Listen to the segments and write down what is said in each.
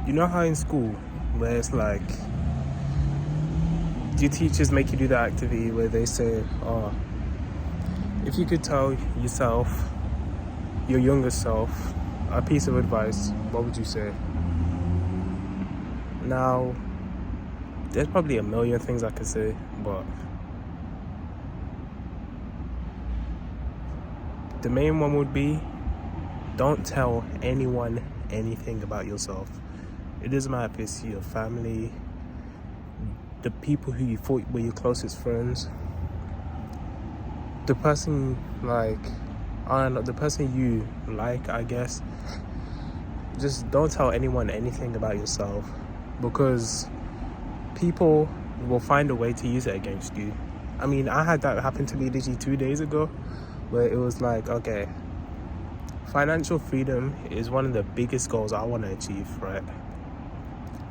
You know how in school, where it's like, your teachers make you do the activity where they say, oh, if you could tell yourself, your younger self, a piece of advice, what would you say? Now, there's probably a million things I could say, but the main one would be, don't tell anyone anything about yourself. It doesn't matter if it's your family, the people who you thought were your closest friends, the person the person you like, I guess. Just don't tell anyone anything about yourself, because people will find a way to use it against you. I mean, I had that happen to me literally 2 days ago, where it was like, okay, financial freedom is one of the biggest goals I want to achieve, right?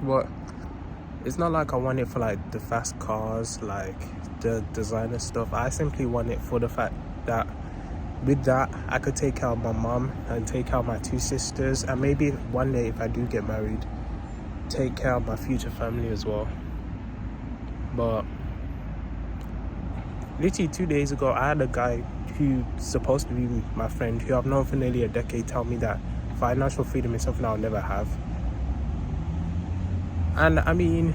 But it's not like I want it for like the fast cars, like the designer stuff. I simply want it for the fact that with that, I could take care of my mom and take care of my 2 sisters, and maybe one day if I do get married, take care of my future family as well. But literally 2 days ago, I had a guy who's supposed to be my friend, who I've known for nearly a decade, tell me that financial freedom is something I'll never have. And I mean,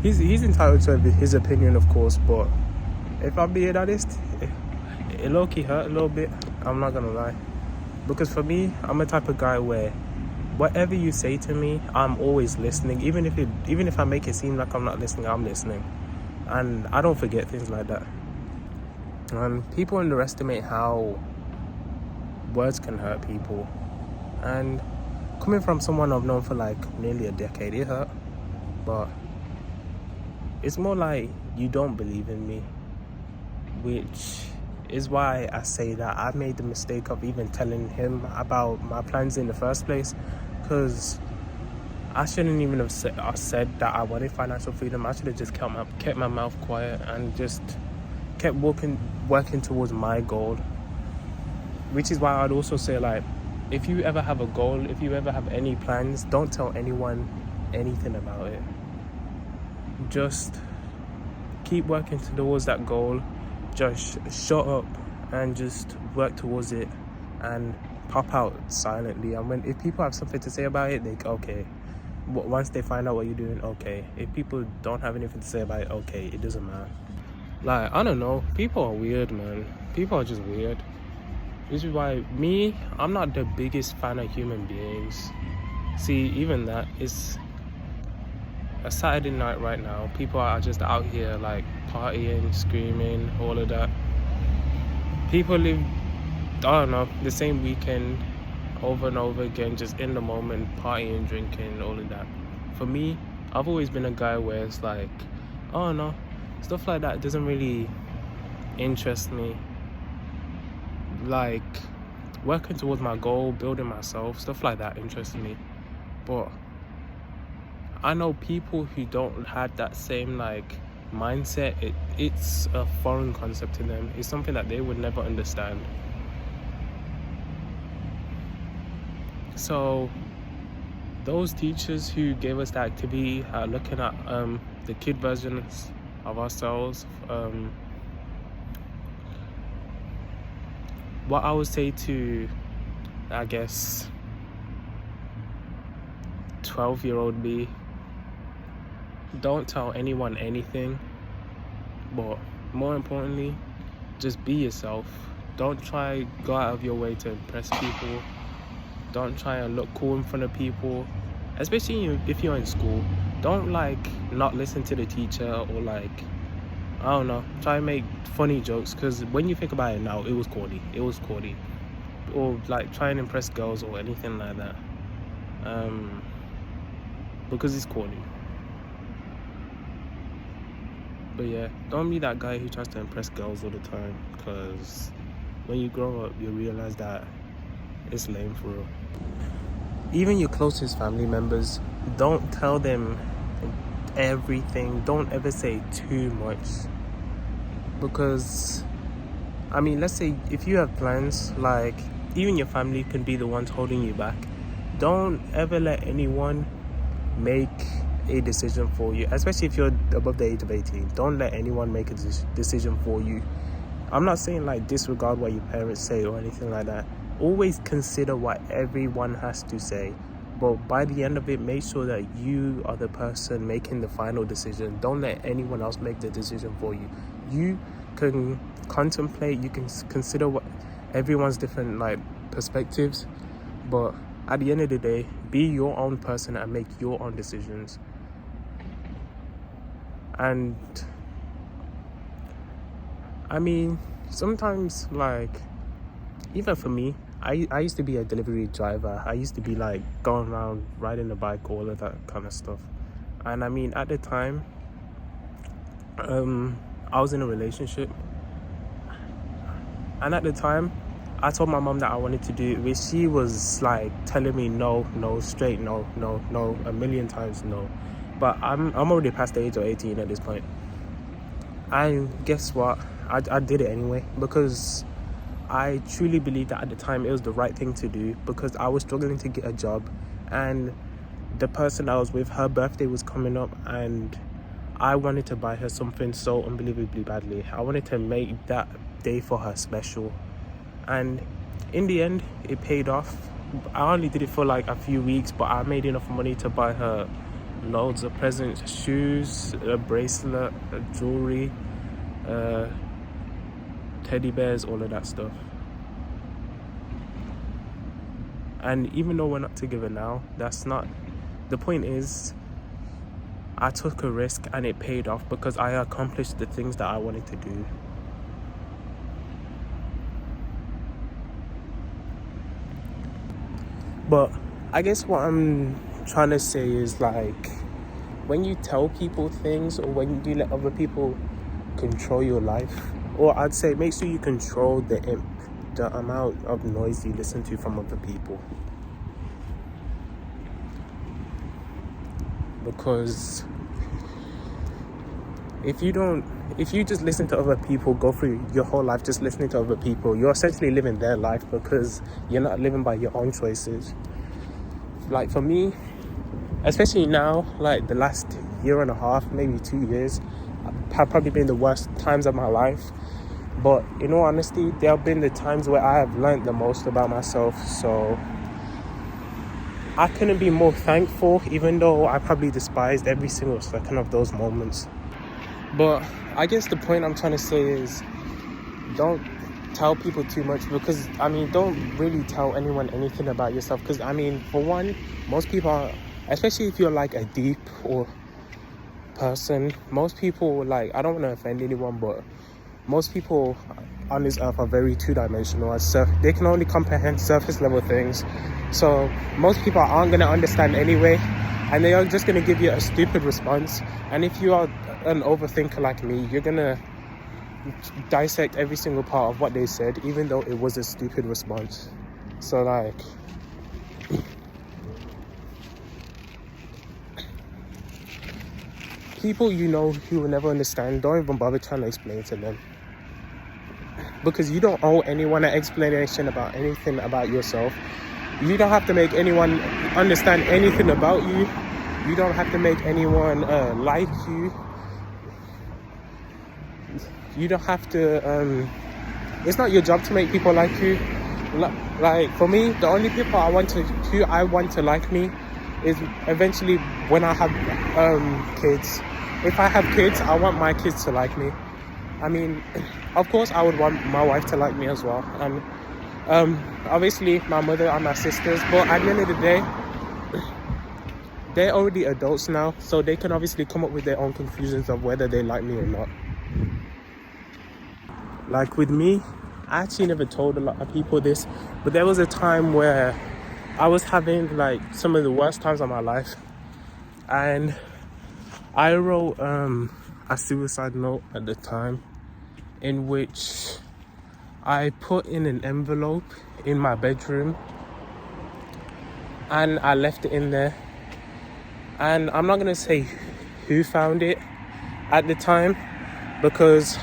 he's entitled to his opinion, of course, but if I'm being honest, it low-key hurt a little bit, I'm not gonna lie. Because for me, I'm a type of guy where whatever you say to me, I'm always listening. Even if I make it seem like I'm not listening, I'm listening. And I don't forget things like that. And people underestimate how words can hurt people. And coming from someone I've known for like nearly a decade, it hurt. But it's more like you don't believe in me, which is why I say that I made the mistake of even telling him about my plans in the first place, because I shouldn't even have said that I wanted financial freedom. I should have just kept my mouth quiet and just kept working towards my goal. Which is why I'd also say, like, if you ever have a goal, if you ever have any plans, don't tell anyone anything about it. Just keep working towards that goal. Just shut up and just work towards it and pop out silently. And if people have something to say about it, okay. Once they find out what you're doing, okay. If people don't have anything to say about it, okay, it doesn't matter. Like, I don't know. People are weird, man. People are just weird. This is why I'm not the biggest fan of human beings. See, even that, it's a Saturday night right now. People are just out here like partying, screaming, all of that. People live, I don't know, the same weekend over and over again, just in the moment, partying, drinking, all of that. For me, I've always been a guy where it's like, oh no, stuff like that doesn't really interest me. Like, working towards my goal, building myself, stuff like that interests me. But I know people who don't have that same like mindset. It's a foreign concept to them. It's something that they would never understand. So those teachers who gave us the activity are looking at the kid versions of ourselves. What I would say to, I guess, 12-year-old me, don't tell anyone anything, but more importantly, just be yourself. Don't try go out of your way to impress people. Don't try and look cool in front of people, especially if you're in school. Don't like not listen to the teacher, or like, I don't know, try and make funny jokes, because when you think about it now, it was corny. Or like try and impress girls or anything like that, because it's corny. But yeah, don't be that guy who tries to impress girls all the time, because when you grow up, you realize that it's lame for real. Even your closest family members, don't tell them everything. Don't ever say too much, because I mean, let's say if you have plans, like even your family can be the ones holding you back. Don't ever let anyone make a decision for you, especially if you're above the age of 18. Don't let anyone make a decision for you. I'm not saying like disregard what your parents say or anything like that. Always consider what everyone has to say, but by the end of it, make sure that you are the person making the final decision. Don't let anyone else make the decision for you. You can contemplate, you can consider what everyone's different like perspectives, but at the end of the day, be your own person and make your own decisions. And I mean, sometimes, like, even for me, I used to be a delivery driver. I used to be like going around riding a bike, all of that kind of stuff. And I mean, at the time, I was in a relationship, and at the time I told my mom that I wanted to do it, which she was like telling me no, straight no, a million times no. But I'm already past the age of 18 at this point. And guess what? I did it anyway, because I truly believe that at the time it was the right thing to do, because I was struggling to get a job, and the person I was with, her birthday was coming up, and I wanted to buy her something so unbelievably badly. I wanted to make that day for her special, and in the end it paid off. I only did it for like a few weeks, but I made enough money to buy her loads of presents, shoes, a bracelet, jewelry, teddy bears, all of that stuff. And even though we're not together now, that's not the point. Is I took a risk and it paid off, because I accomplished the things that I wanted to do. But I guess what I'm trying to say is, like, when you tell people things, or when you let other people control your life, or I'd say make sure you control the amount of noise you listen to from other people. Because if you just listen to other people, go through your whole life just listening to other people, you're essentially living their life, because you're not living by your own choices. Like for me, especially now, like the last year and a half, maybe 2 years, have probably been the worst times of my life. But in all honesty, there have been the times where I have learned the most about myself. So I couldn't be more thankful, even though I probably despised every single second of those moments. But I guess the point I'm trying to say is, don't tell people too much, because I mean, don't really tell anyone anything about yourself, because I mean, for one, most people are, especially if you're like a deep or person, most people, like, I don't want to offend anyone, but most people on this earth are very two-dimensional. They can only comprehend surface level things. So most people aren't going to understand anyway, and they are just going to give you a stupid response. And if you are an overthinker like me, you're going to dissect every single part of what they said, even though it was a stupid response. So like, people you know who will never understand, don't even bother trying to explain to them, because you don't owe anyone an explanation about anything about yourself. You don't have to make anyone understand anything about you. You don't have to make anyone like you. You don't have to, it's not your job to make people like you. Like for me, the only people who I want to like me is eventually when I have kids. If I have kids, I want my kids to like me. I mean, of course I would want my wife to like me as well, and obviously my mother and my sisters, but at the end of the day, they're already adults now, so they can obviously come up with their own conclusions of whether they like me or not. Like with me, I actually never told a lot of people this, but there was a time where I was having like some of the worst times of my life, and I wrote a suicide note at the time, in which I put in an envelope in my bedroom and I left it in there. And I'm not gonna say who found it at the time, because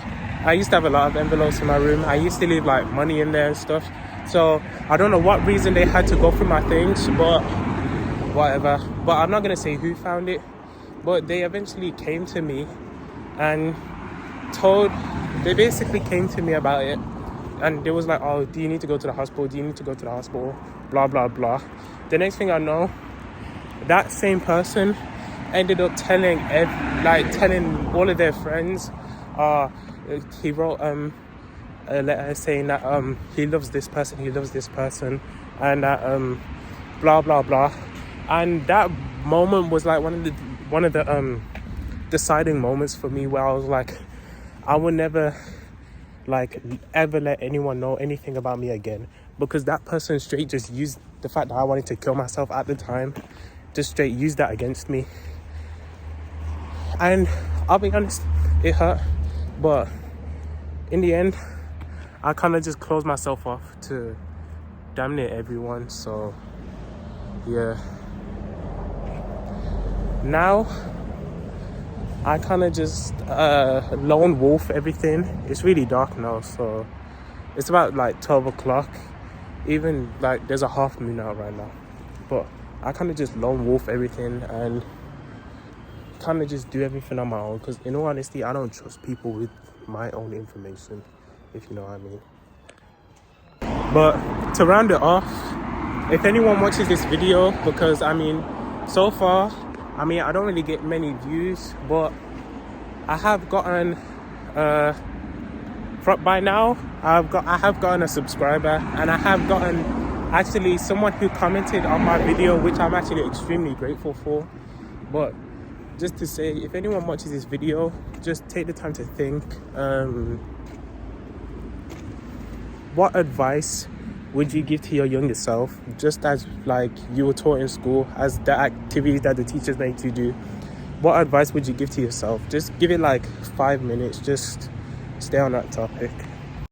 I used to have a lot of envelopes in my room. I used to leave like money in there and stuff. So I don't know what reason they had to go through my things, but whatever. But I'm not gonna say who found it. But they eventually came to me and they basically came to me about it, and they was like, oh, do you need to go to the hospital? Do you need to go to the hospital? Blah, blah, blah. The next thing I know, that same person ended up telling all of their friends. He wrote a letter saying that he loves this person, and that blah blah blah. And that moment was like one of the deciding moments for me, where I was like, I will never ever let anyone know anything about me again, because that person straight just used the fact that I wanted to kill myself at the time, just straight used that against me. And I'll be honest, it hurt, but in the end, I kind of just closed myself off to damn near everyone. So yeah, now I kind of just lone wolf everything. It's really dark now, so it's about like 12 o'clock. Even like there's a half moon out right now, but I kind of just lone wolf everything and kind of just do everything on my own, because in all honesty, I don't trust people with my own information, if you know what I mean. But to round it off, if anyone watches this video, because I mean, so far, I mean, I don't really get many views, but I have gotten by now I have gotten a subscriber, and I have gotten actually someone who commented on my video, which I'm actually extremely grateful for. But just to say, if anyone watches this video, just take the time to think, what advice would you give to your younger self, just as like you were taught in school, as the activities that the teachers make you do? What advice would you give to yourself? Just give it like 5 minutes, just stay on that topic.